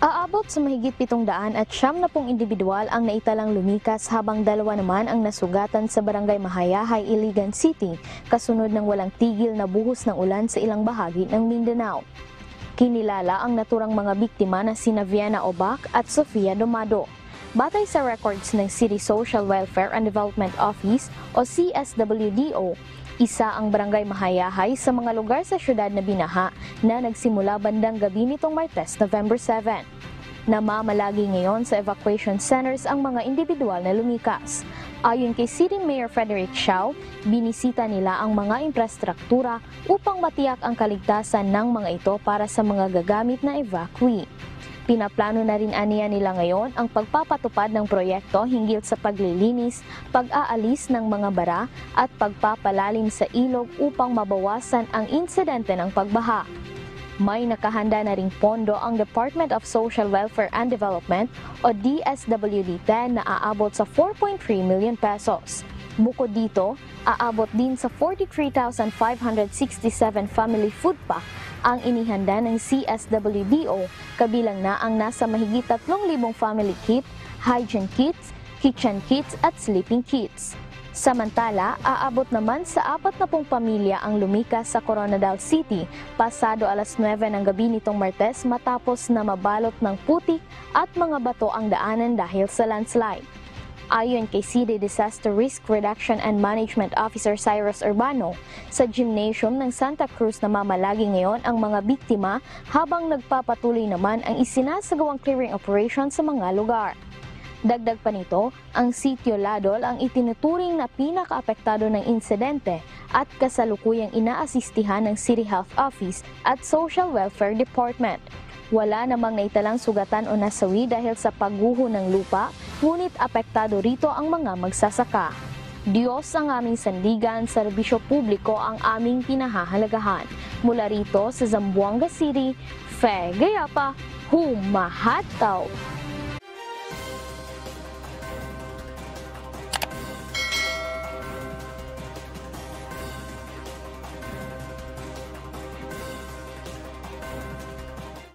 Aabot sa mahigit 700 at 70 individual ang naitalang lumikas habang 2 naman ang nasugatan sa Barangay Mahayahay, Iligan City kasunod ng walang tigil na buhos ng ulan sa ilang bahagi ng Mindanao. Kinilala ang naturang mga biktima na sina Viana Obac at Sofia Domado. Batay sa records ng City Social Welfare and Development Office o CSWDO, isa ang Barangay Mahayahay sa mga lugar sa syudad na binaha na nagsimula bandang gabi nitong Martes, November 7. Namamalagi ngayon sa evacuation centers ang mga individual na lumikas. Ayon kay City Mayor Frederick Siao, binisita nila ang mga infrastruktura upang matiyak ang kaligtasan ng mga ito para sa mga gagamit na evacuee. Pinaplano na rin aniya nila ngayon ang pagpapatupad ng proyekto hinggil sa paglilinis, pag-aalis ng mga bara at pagpapalalim sa ilog upang mabawasan ang insidente ng pagbaha. May nakahanda na ring pondo ang Department of Social Welfare and Development o DSWD-10 na aabot sa 4.3 million pesos. Bukod dito, aabot din sa 43,567 family food pack ang inihanda ng CSWDO, kabilang na ang nasa mahigit 3,000 family kit, hygiene kits, kitchen kits at sleeping kits. Samantala, aabot naman sa 40 pamilya ang lumikas sa Coronadal City pasado alas 9 ng gabi nitong Martes matapos na mabalot ng putik at mga bato ang daanan dahil sa landslide. Ayon kay City Disaster Risk Reduction and Management Officer Cyrus Urbano, sa gymnasium ng Santa Cruz na mamalagi ngayon ang mga biktima habang nagpapatuloy naman ang isinasagawang clearing operation sa mga lugar. Dagdag pa nito, ang Sitio Ladol ang itinuturing na pinakaapektado ng insidente at kasalukuyang inaasistihan ng City Health Office at Social Welfare Department. Wala namang naitalang sugatan o nasawi dahil sa pagguho ng lupa, ngunit apektado rito ang mga magsasaka. Diyos ang aming sandigan, serbisyo publiko ang aming pinahahalagahan. Mula rito sa Zamboanga City, Fe Gayapa, Humahataw!